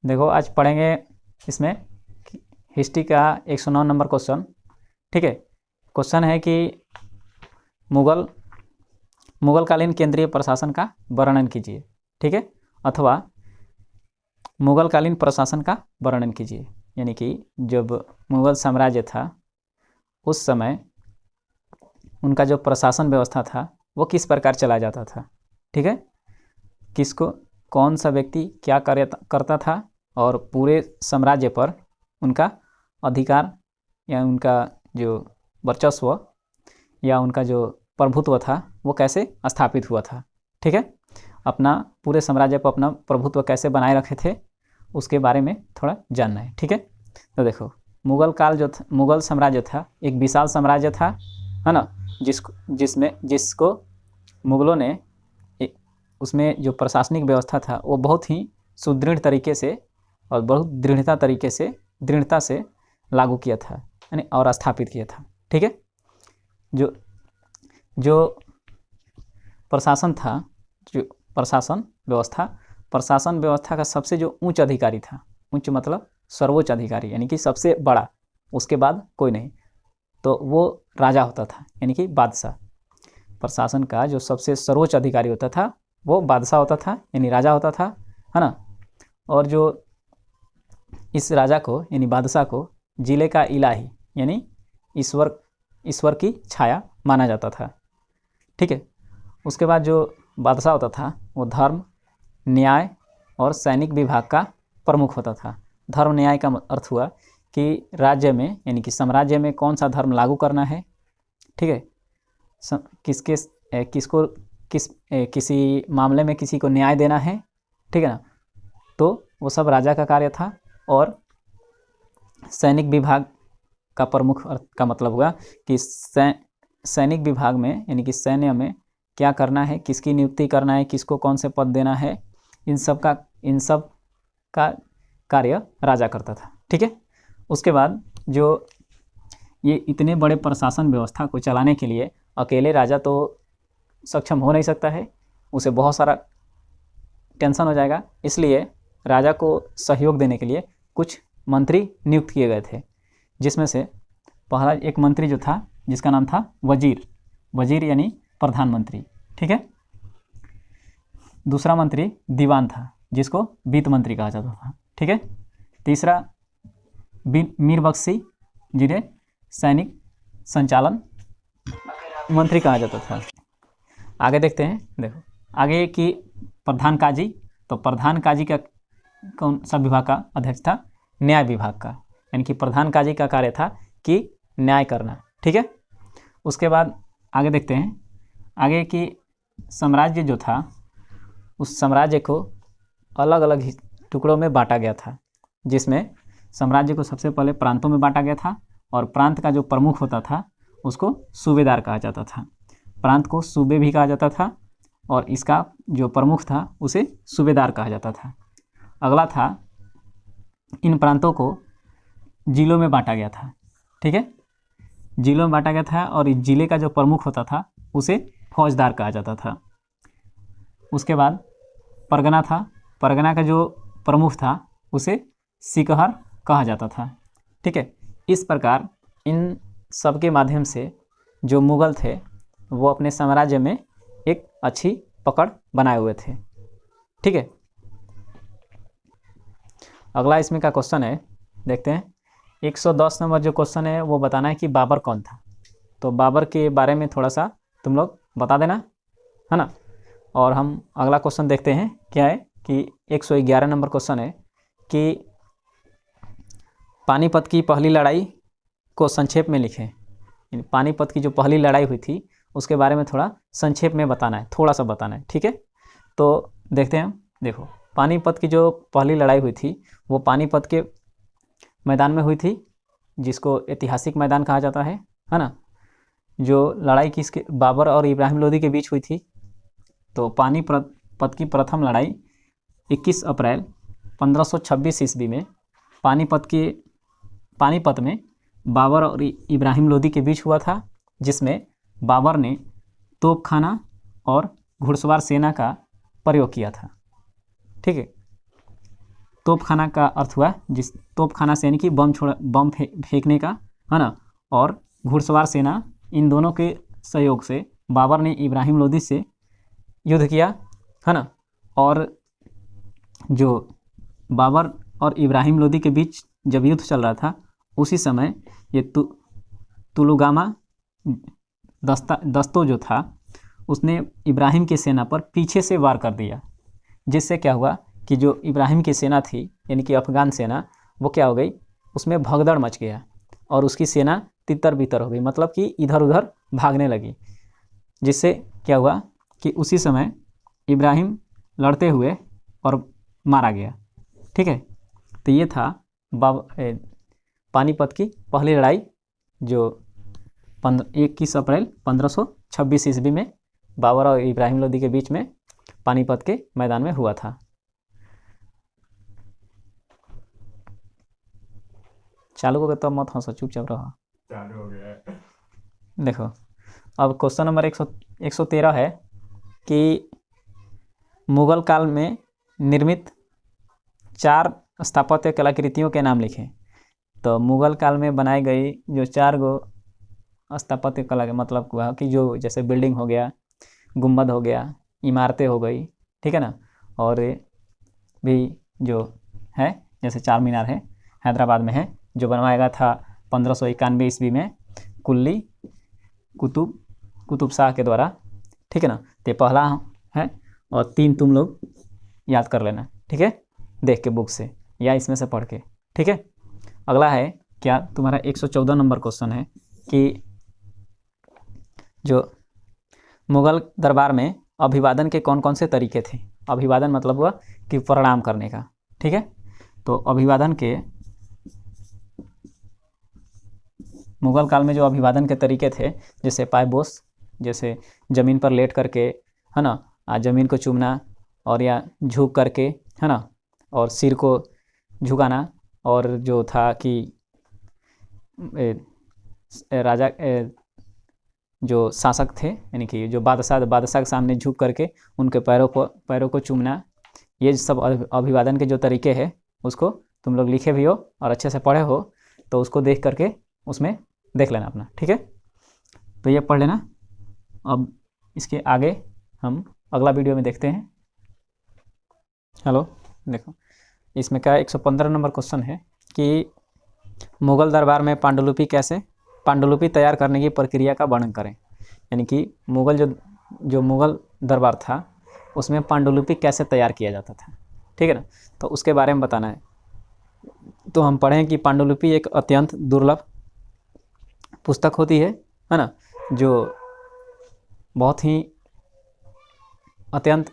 देखो आज पढ़ेंगे इसमें हिस्ट्री का 109 नंबर क्वेश्चन। ठीक है, क्वेश्चन है कि मुगलकालीन केंद्रीय प्रशासन का वर्णन कीजिए। ठीक है, अथवा मुगलकालीन प्रशासन का वर्णन कीजिए, यानी कि जब मुगल साम्राज्य था उस समय उनका जो प्रशासन व्यवस्था था वो किस प्रकार चला जाता था। ठीक है, किसको कौन सा व्यक्ति क्या करता था और पूरे साम्राज्य पर उनका अधिकार या उनका जो वर्चस्व या उनका जो प्रभुत्व था वो कैसे स्थापित हुआ था। ठीक है, अपना पूरे साम्राज्य पर अपना प्रभुत्व कैसे बनाए रखे थे उसके बारे में थोड़ा जानना है। ठीक है, तो देखो मुगल काल जो था, मुगल साम्राज्य था एक विशाल साम्राज्य था, है ना, जिसको मुगलों ने उसमें जो प्रशासनिक व्यवस्था था वो बहुत ही सुदृढ़ तरीके से और बहुत दृढ़ता से लागू किया था, यानी और स्थापित किया था। ठीक है, जो प्रशासन था, जो प्रशासन व्यवस्था का सबसे जो उच्च अधिकारी था, उच्च मतलब सर्वोच्च अधिकारी यानी कि सबसे बड़ा, उसके बाद कोई नहीं, तो वो राजा होता था यानी कि बादशाह। प्रशासन का जो सबसे सर्वोच्च अधिकारी होता था वो बादशाह होता था यानी राजा होता था, है ना। और जो इस राजा को यानी बादशाह को जिले का इलाही यानी ईश्वर की छाया माना जाता था। ठीक है, उसके बाद जो बादशाह होता था वो धर्म, न्याय और सैनिक विभाग का प्रमुख होता था। धर्म न्याय का अर्थ हुआ कि राज्य में यानी कि साम्राज्य में कौन सा धर्म लागू करना है। ठीक है, किसी मामले में किसी को न्याय देना है, ठीक है ना, तो वो सब राजा का कार्य था। और सैनिक विभाग का प्रमुख अर्थ का मतलब हुआ कि सैनिक विभाग में यानी कि सैन्य में क्या करना है, किसकी नियुक्ति करना है, किसको कौन से पद देना है, इन सब का कार्य राजा करता था। ठीक है, उसके बाद जो ये इतने बड़े प्रशासन व्यवस्था को चलाने के लिए अकेले राजा तो सक्षम हो नहीं सकता है, उसे बहुत सारा टेंशन हो जाएगा, इसलिए राजा को सहयोग देने के लिए कुछ मंत्री नियुक्त किए गए थे, जिसमें से पहला एक मंत्री जो था जिसका नाम था वजीर यानी प्रधानमंत्री। ठीक है, दूसरा मंत्री दीवान था जिसको वित्त मंत्री कहा जाता था। ठीक है, तीसरा मीर बख्शी जिन्हें सैनिक संचालन मंत्री कहा जाता था। आगे देखते हैं, देखो आगे की प्रधान काजी, तो प्रधान काजी का कौन सा विभाग का अध्यक्ष था, न्याय विभाग का, यानी कि प्रधान काजी का कार्य था कि न्याय करना। ठीक है, उसके बाद आगे देखते हैं, आगे की साम्राज्य जो था उस साम्राज्य को अलग अलग टुकड़ों में बांटा गया था, जिसमें साम्राज्य को सबसे पहले प्रांतों में बांटा गया था और प्रांत का जो प्रमुख होता था उसको सूबेदार कहा जाता था। प्रांत को सूबे भी कहा जाता था और इसका जो प्रमुख था उसे सूबेदार कहा जाता था। अगला था, इन प्रांतों को जिलों में बांटा गया था। ठीक है, जिलों में बांटा गया था और इस जिले का जो प्रमुख होता था उसे फौजदार कहा जाता था। उसके बाद परगना था, परगना का जो प्रमुख था उसे सिकहर कहा जाता था। ठीक है, इस प्रकार इन सब के माध्यम से जो मुगल थे वो अपने साम्राज्य में एक अच्छी पकड़ बनाए हुए थे। ठीक है, अगला इसमें का क्वेश्चन है, देखते हैं 110 नंबर जो क्वेश्चन है वो बताना है कि बाबर कौन था। तो बाबर के बारे में थोड़ा सा तुम लोग बता देना, है ना। और हम अगला क्वेश्चन देखते हैं, क्या है कि 111 नंबर क्वेश्चन है कि पानीपत की पहली लड़ाई को संक्षेप में लिखें। पानीपत की जो पहली लड़ाई हुई थी उसके बारे में थोड़ा संक्षेप में बताना है, थोड़ा सा बताना है। ठीक है, तो देखते हैं, देखो पानीपत की जो पहली लड़ाई हुई थी वो पानीपत के मैदान में हुई थी, जिसको ऐतिहासिक मैदान कहा जाता है ना। जो लड़ाई किसके, बाबर और इब्राहिम लोदी के बीच हुई थी। तो पानीपत की प्रथम लड़ाई 21 अप्रैल 1526 ईस्वी में पानीपत में बाबर और इब्राहिम लोदी के बीच हुआ था, जिसमें बाबर ने तोपखाना और घुड़सवार सेना का प्रयोग किया था। ठीक है, तोपखाना का अर्थ हुआ जिस तोपखाना से यानी कि बम फेंकने का, है ना, और घुड़सवार सेना, इन दोनों के सहयोग से बाबर ने इब्राहिम लोदी से युद्ध किया, है ना। और जो बाबर और इब्राहिम लोदी के बीच जब युद्ध चल रहा था उसी समय ये तुलुगामा दस्तों जो था उसने इब्राहिम की सेना पर पीछे से वार कर दिया, जिससे क्या हुआ कि जो इब्राहिम की सेना थी यानी कि अफगान सेना, वो क्या हो गई, उसमें भगदड़ मच गया और उसकी सेना तितर बितर हो गई, मतलब कि इधर उधर भागने लगी, जिससे क्या हुआ कि उसी समय इब्राहिम लड़ते हुए और मारा गया। ठीक है, तो ये था पानीपत की पहली लड़ाई जो 21 अप्रैल 1526 ईस्वी में बाबर और इब्राहिम लोदी के बीच में पानीपत के मैदान में हुआ था। चालू हो गया तो मत हंसो, चुपचाप रहो। चालू हो गया है। देखो अब क्वेश्चन नंबर 113 है कि मुगल काल में निर्मित 4 स्थापत्य कलाकृतियों के नाम लिखें। तो मुगल काल में बनाई गई जो 4 गो स्थापत्य कला के मतलब हुआ कि जो जैसे बिल्डिंग हो गया, गुम्बद हो गया, इमारतें हो गई, ठीक है ना, और भी जो है जैसे चार मीनार है, हैदराबाद में है, जो बनवाया गया था 1591 ईस्वी में कुल्ली कुतुब शाह के द्वारा। ठीक है ना, तो पहला है और 3 तुम लोग याद कर लेना, ठीक है, देख के बुक से या इसमें से पढ़ के। ठीक है, अगला है क्या, तुम्हारा 114 नंबर क्वेश्चन है कि जो मुगल दरबार में अभिवादन के कौन कौन से तरीके थे। अभिवादन मतलब हुआ कि प्रणाम करने का। ठीक है, तो अभिवादन के मुगल काल में जो अभिवादन के तरीके थे, जैसे पायबोस, जैसे ज़मीन पर लेट करके, है ना, ज़मीन को चूमना, और या झुक करके, है ना, और सिर को झुकाना, और जो था कि राजा जो शासक थे यानी कि जो बादशाह के सामने झुक करके उनके पैरों को चूमना, ये सब अभिवादन के जो तरीके हैं उसको तुम लोग लिखे भी हो और अच्छे से पढ़े हो, तो उसको देख करके उसमें देख लेना अपना। ठीक है, तो ये पढ़ लेना। अब इसके आगे हम अगला वीडियो में देखते हैं। हेलो, देखो इसमें क्या 115 नंबर क्वेश्चन है कि मुगल दरबार में पांडुलिपि तैयार करने की प्रक्रिया का वर्णन करें। यानी कि मुगल जो मुगल दरबार था उसमें पांडुलिपि कैसे तैयार किया जाता था। ठीक है ना, तो उसके बारे में बताना है। तो हम पढ़ें कि पांडुलिपि एक अत्यंत दुर्लभ पुस्तक होती है ना, जो बहुत ही अत्यंत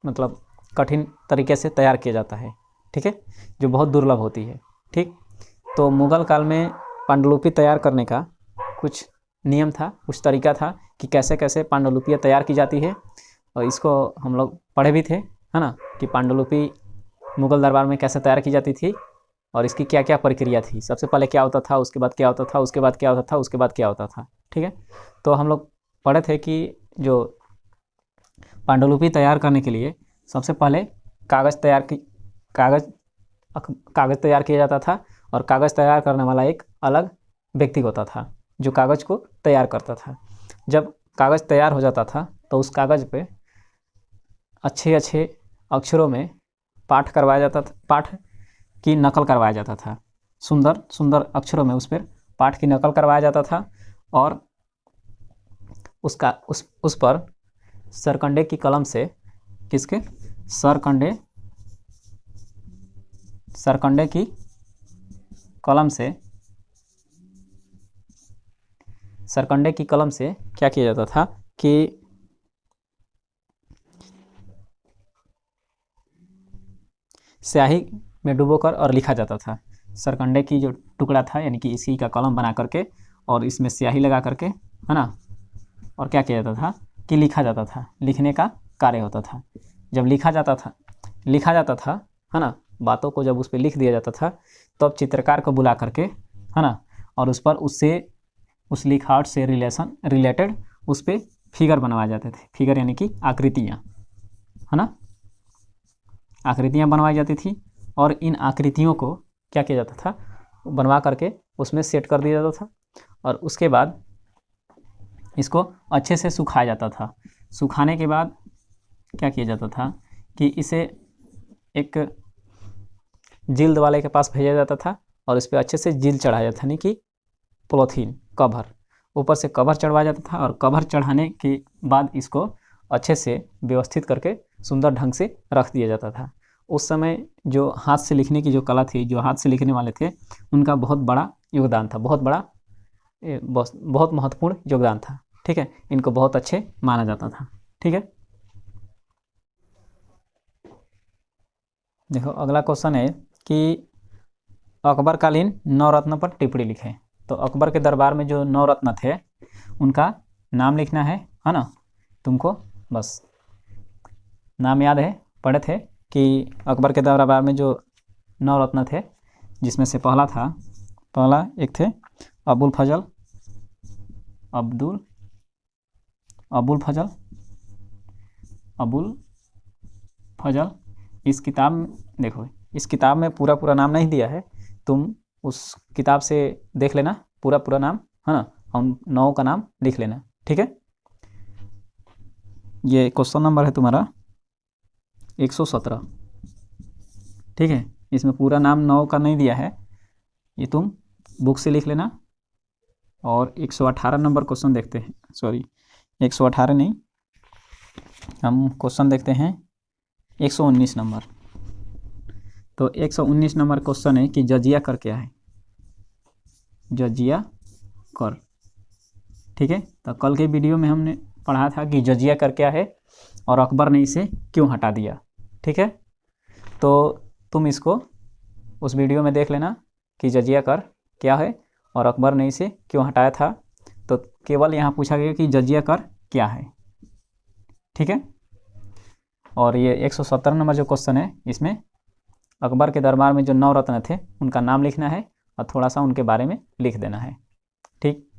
मतलब कठिन तरीके से तैयार किया जाता है। ठीक है, जो बहुत दुर्लभ होती है। ठीक, तो मुगल काल में पांडुलिपि तैयार करने का कुछ नियम था, कुछ तरीका था कि कैसे कैसे पांडुलिपियाँ तैयार की जाती है, और इसको हम लोग पढ़े भी थे, है ना, कि पांडुलिपि मुगल दरबार में कैसे तैयार की जाती थी और इसकी क्या क्या प्रक्रिया थी। सबसे पहले क्या होता था, उसके बाद क्या होता था, उसके बाद क्या होता था, उसके बाद क्या होता था। ठीक है, तो हम लोग पढ़े थे कि जो पांडुलिपि तैयार करने के लिए सबसे पहले कागज़ तैयार किया जाता था, और कागज़ तैयार करने वाला एक अलग व्यक्ति होता था जो कागज़ को तैयार करता था। जब कागज़ तैयार हो जाता था तो उस कागज़ पे अच्छे अच्छे अक्षरों में पाठ की नकल करवाया जाता था। सुंदर सुंदर अक्षरों में उस पर पाठ की नकल करवाया जाता था, और उस पर सरकंडे की कलम से, किसके, सरकंडे की कलम से क्या किया जाता था कि स्याही में डुबोकर और लिखा जाता था। सरकंडे की जो टुकड़ा था यानी कि इसी का कलम बना करके और इसमें स्याही लगा करके, है ना, और क्या किया जाता था कि लिखा जाता था, लिखने का कार्य होता था। जब लिखा जाता था, है ना, बातों को जब उस पर लिख दिया जाता था तब चित्रकार को बुला करके, है ना, और उस पर उस लिखावट से रिलेटेड उस पर फिगर बनवाए जाते थे। फिगर यानी कि आकृतियाँ, है ना, आकृतियाँ बनवाई जाती थी, और इन आकृतियों को क्या किया जाता था, बनवा करके उसमें सेट कर दिया जाता था और उसके बाद इसको अच्छे से सुखाया जाता था। सुखाने के बाद क्या किया जाता था कि इसे एक जिल्द वाले के पास भेजा जाता था और इस पर अच्छे से जिल्द चढ़ाया जाता था, यानी कि पॉलीथीन कवर, ऊपर से कवर चढ़वाया जाता था और कवर चढ़ाने के बाद इसको अच्छे से व्यवस्थित करके सुंदर ढंग से रख दिया जाता था। उस समय जो हाथ से लिखने की जो कला थी, जो हाथ से लिखने वाले थे, उनका बहुत बड़ा योगदान था, बहुत महत्वपूर्ण योगदान था। ठीक है, इनको बहुत अच्छे माना जाता था। ठीक है, देखो अगला क्वेश्चन है कि अकबरकालीन नवरत्न पर टिप्पणी लिखें। तो अकबर के दरबार में जो नवरत्न थे उनका नाम लिखना है ना। तुमको बस नाम याद है, पढ़े थे कि अकबर के दरबार में जो नवरत्न थे, जिसमें से पहला एक थे अबुल फजल। इस किताब में देखो, इस किताब में पूरा नाम नहीं दिया है, तुम उस किताब से देख लेना पूरा नाम, है ना, उन 9 का नाम लिख लेना। ठीक है, ये क्वेश्चन नंबर है तुम्हारा 117। ठीक है, इसमें पूरा नाम 9 का नहीं दिया है, ये तुम बुक से लिख लेना। और 118 नंबर क्वेश्चन देखते हैं, सॉरी 118 नहीं, हम क्वेश्चन देखते हैं 119 नंबर। तो 119 नंबर क्वेश्चन है कि जजिया कर क्या है, जजिया कर। ठीक है, तो कल के वीडियो में हमने पढ़ा था कि जजिया कर क्या है और अकबर ने इसे क्यों हटा दिया। ठीक है, तो तुम इसको उस वीडियो में देख लेना कि जजिया कर क्या है और अकबर ने इसे क्यों हटाया था। तो केवल यहाँ पूछा गया कि जजिया कर क्या है। ठीक है, और ये 117 नंबर जो क्वेश्चन है, इसमें अकबर के दरबार में जो नवरत्न थे उनका नाम लिखना है और थोड़ा सा उनके बारे में लिख देना है। ठीक।